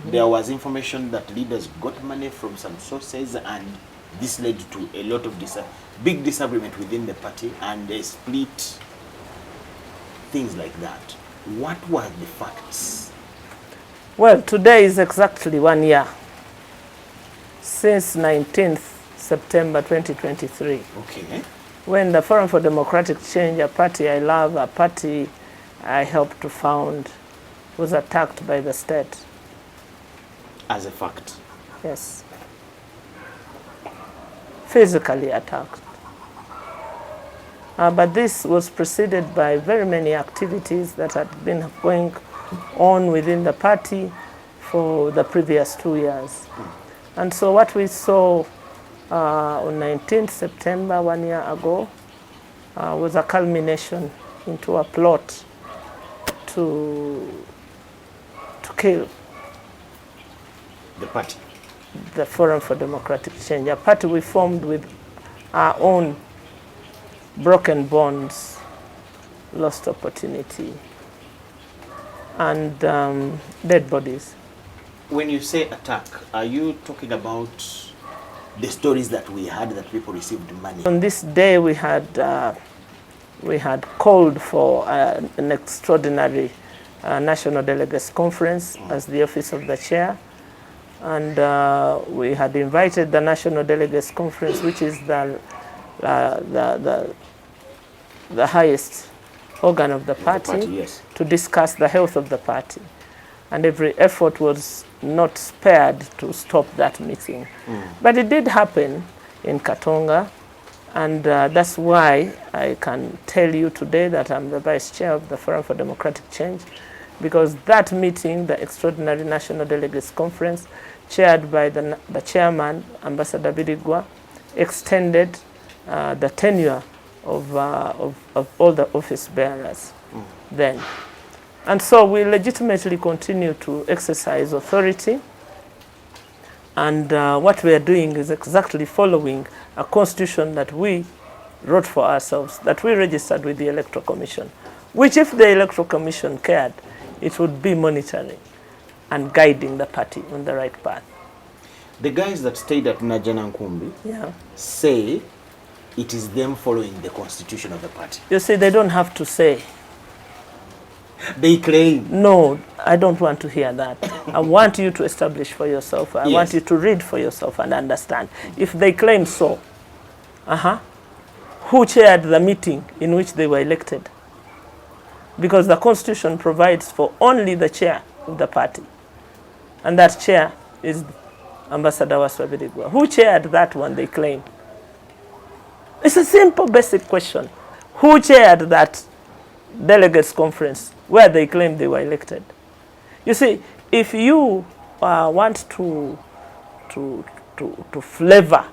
There was information that leaders got money from some sources, and this led to a lot of big disagreement within the party, and they split, things like that. What were the facts? Well, today is exactly 1 year since 19th September 2023. Okay. When the Forum for Democratic Change, a party I love, a party I helped to found, was attacked by the state. As a fact. Yes. Physically attacked. But this was preceded by very many activities that had been going on within the party for the previous 2 years. And so what we saw on 19th September 1 year ago was a culmination into a plot to kill The party. the Forum for Democratic Change, a party we formed with our own broken bonds, lost opportunity, and dead bodies. When you say attack, are you talking about the stories that we had that people received money? On this day, we had called for an extraordinary National Delegates Conference as the office of the chair. And we had invited the National Delegates Conference, which is the highest organ of the party, Yes. to discuss the health of the party. And every effort was not spared to stop that meeting. But it did happen in Katonga, and that's why I can tell you today that I'm the vice chair of the Forum for Democratic Change, because that meeting, the Extraordinary National Delegates Conference, chaired by the chairman, Ambassador Birigwa, extended the tenure of all the office bearers then. And so we legitimately continue to exercise authority, and what we are doing is exactly following a constitution that we wrote for ourselves, that we registered with the Electoral Commission, which if the Electoral Commission cared, it would be monitoring and guiding the party on the right path. The guys that stayed at Najana Nkumbi say it is them following the constitution of the party. You see, they don't have to say. They claim. No, I don't want to hear that. I want you to establish for yourself. I want you to read for yourself and understand. If they claim so, who chaired the meeting in which they were elected? Because the constitution provides for only the chair of the party. And that chair is Ambassador Waswabirigwa. Who chaired that one, they claim? It's a simple, basic question. Who chaired that delegates conference where they claim they were elected? You see, if you want to flavor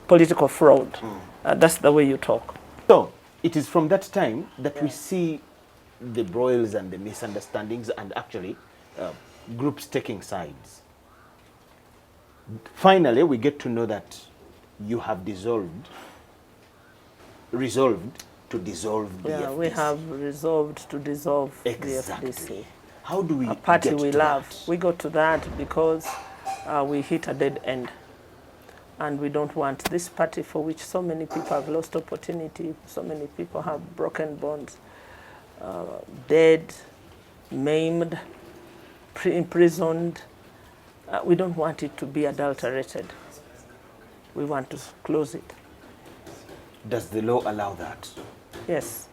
political fraud, that's the way you talk. So, it is from that time that we see the broils and the misunderstandings and actually groups taking sides. Finally, we get to know that you have resolved to dissolve the FDC. We have resolved to dissolve the FDC. How do we a party get we to love. that? We got to that because we hit a dead end. And we don't want this party, for which so many people have lost opportunity, so many people have broken bonds, dead, maimed, imprisoned. We don't want it to be adulterated. We want to close it. Does the law allow that? Yes.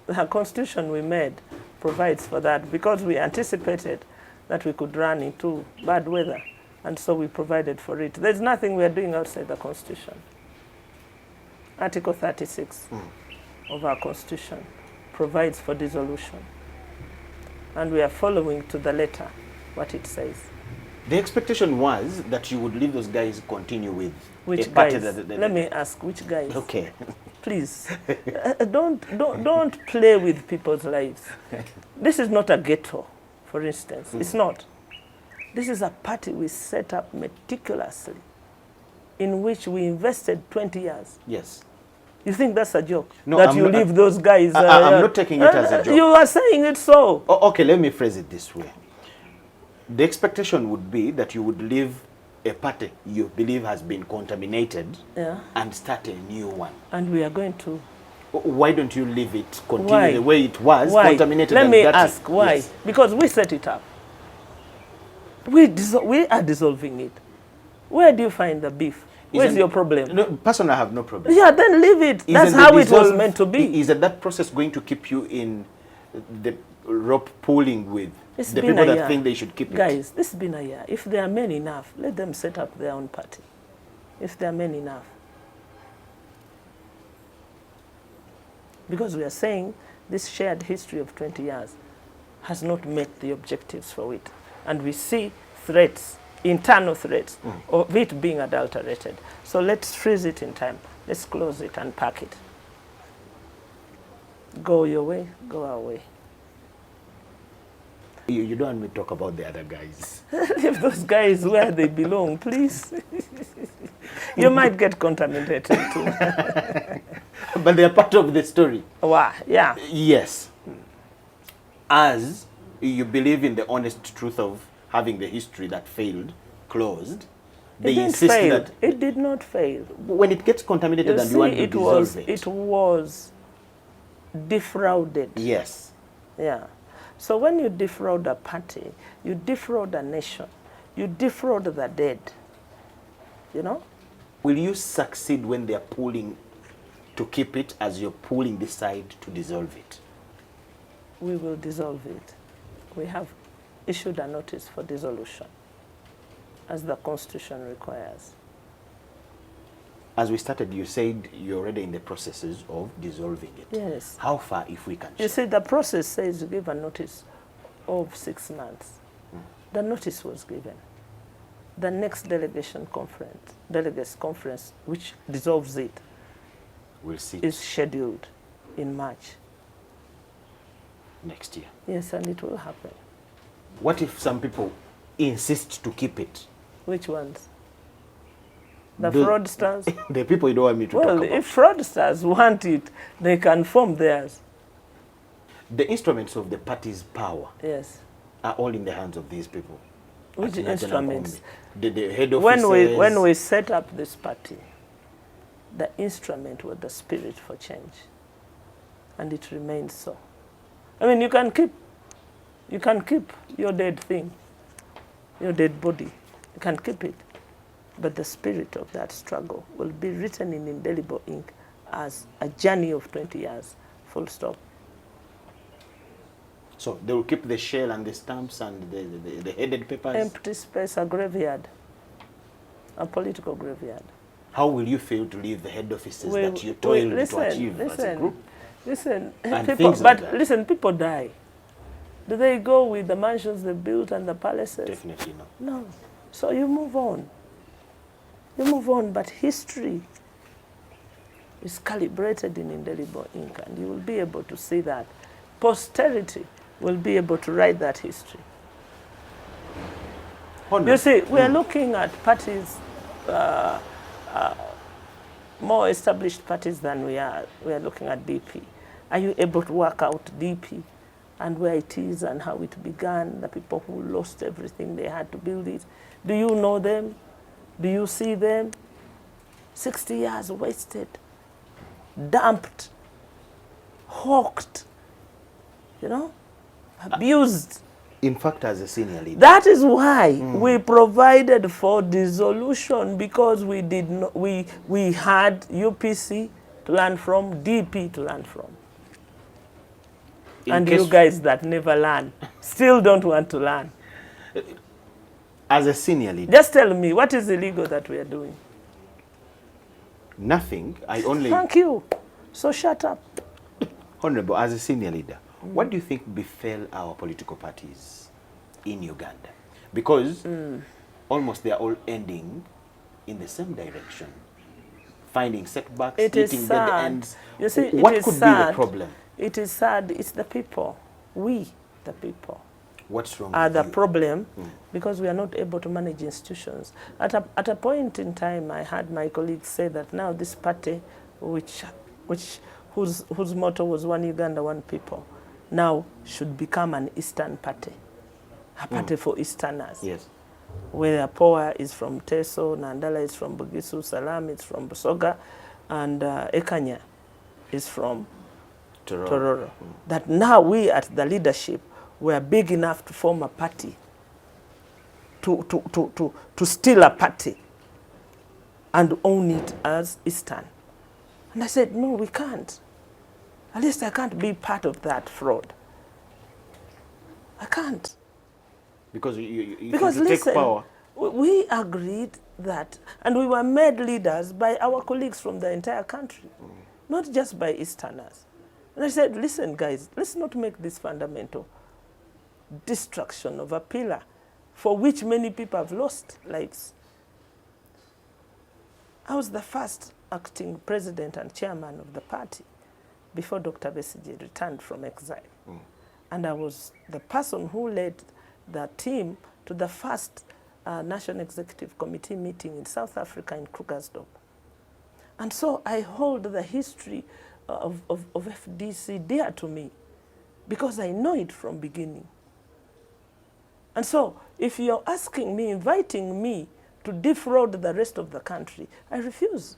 The constitution we made provides for that because we anticipated that we could run into bad weather. And so we provided for it. There's nothing we are doing outside the constitution. Article 36 of our constitution provides for dissolution. And we are following to the letter what it says. The expectation was that you would leave those guys continue with which a party guys? that Let me ask, which guys? Okay. Please, don't play with people's lives. This is not a ghetto, for instance. It's not. This is a party we set up meticulously, in which we invested 20 years. Yes. You think that's a joke? No, that I'm you not, leave those guys... I'm not taking it as a joke. You are saying it so. Okay, let me phrase it this way. The expectation would be that you would leave a party you believe has been contaminated and start a new one. And we are going to. Why don't you leave it continue the way it was, contaminated Let and me dirty? ask, why? Yes. Because we set it up. We are dissolving it. Where do you find the beef? Where's your problem? No, personally, I have no problem. Yeah, then leave it. That's how it was meant to be. Is that process going to keep you in the rope pulling with the been people a that year. think they should keep it? Guys, this has been a year. If there are men enough, let them set up their own party. If there are men enough. Because we are saying this shared history of 20 years has not met the objectives for it. And we see threats, internal threats, of it being adulterated. So let's freeze it in time. Let's close it and pack it. Go your way, go our way. You don't want me to talk about the other guys. Leave those guys where they belong, please. You might get contaminated too. But they are part of the story. Wow, yeah. Yes. As you believe in the honest truth of having the history that failed closed, they insist that it did not fail. When it gets contaminated and you want to dissolve it. It was defrauded. Yes. Yeah. So when you defraud a party, you defraud a nation, you defraud the dead. You know? Will you succeed when they are pulling to keep it as you're pulling this side to dissolve it? We will dissolve it. We have issued a notice for dissolution, as the Constitution requires. As we started, you said you're already in the processes of dissolving it. Yes. How far, if we can share? You see, the process says you give a notice of 6 months. The notice was given. The next delegates conference, which dissolves it, We'll see is scheduled in March. next year. Yes, and it will happen. What if some people insist to keep it? Which ones? The fraudsters? The people you don't want me to talk about. Well, if fraudsters want it, they can form theirs. The instruments of the party's power Yes. are all in the hands of these people. Which At National instruments? The head officers. When we set up this party, the instrument was the spirit for change. And it remains so. I mean, you can keep your dead thing, your dead body. You can keep it. But the spirit of that struggle will be written in indelible ink as a journey of 20 years, full stop. So they will keep the shell and the stamps and the headed papers? Empty space, a graveyard, a political graveyard. How will you feel to leave the head offices that you toiled to achieve as a group? Listen, And people, things like but that. listen, people die. Do they go with the mansions they built and the palaces? Definitely not. No. So you move on. You move on, but history is calibrated in indelible ink, and you will be able to see that. Posterity will be able to write that history. You see, we are looking at parties, more established parties than we are. We are looking at DP. Are you able to work out DP and where it is and how it began, the people who lost everything they had to build it? Do you know them? Do you see them? 60 years wasted, dumped, hawked, you know, abused. In fact, as a senior leader. That is why we provided for dissolution, because we did not, we had UPC to learn from, DP to learn from. And you guys that never learn still don't want to learn. As a senior leader. Just tell me, what is illegal that we are doing? Nothing. I only... Thank you. So shut up. Honorable, as a senior leader, what do you think befell our political parties in Uganda? Because almost they are all ending in the same direction. Finding setbacks, hitting dead ends. You see, what could be the problem? It is sad. It's the people. We, the people. What's wrong are with the you? problem because we are not able to manage institutions. At a point in time, I had my colleagues say that now this party, whose motto was one Uganda, one people, now should become an Eastern party. a party for Easterners. Yes. Where Poa is from Teso, Nandala is from Bugisu, Salam is from Busoga, and Ekanya is from Tororo. That now we at the leadership were big enough to form a party, to steal a party and own it as Eastern. And I said, no, we can't. At least I can't be part of that fraud. I can't. Because you Because to listen, take power. We agreed that, and we were made leaders by our colleagues from the entire country, not just by Easterners. And I said, listen, guys, let's not make this fundamental destruction of a pillar for which many people have lost lives. I was the first acting president and chairman of the party before Dr. Besigye returned from exile. And I was the person who led the team to the first National Executive Committee meeting in South Africa in Krugersdorp. And so I hold the history of FDC dear to me because I know it from beginning. And so if you're asking me, inviting me to defraud the rest of the country, I refuse.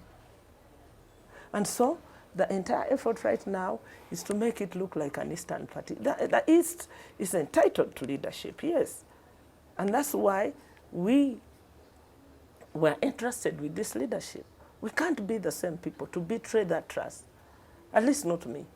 And so the entire effort right now is to make it look like an Eastern party. The East is entitled to leadership, yes. And that's why we were entrusted with this leadership. We can't be the same people to betray that trust, at least not me.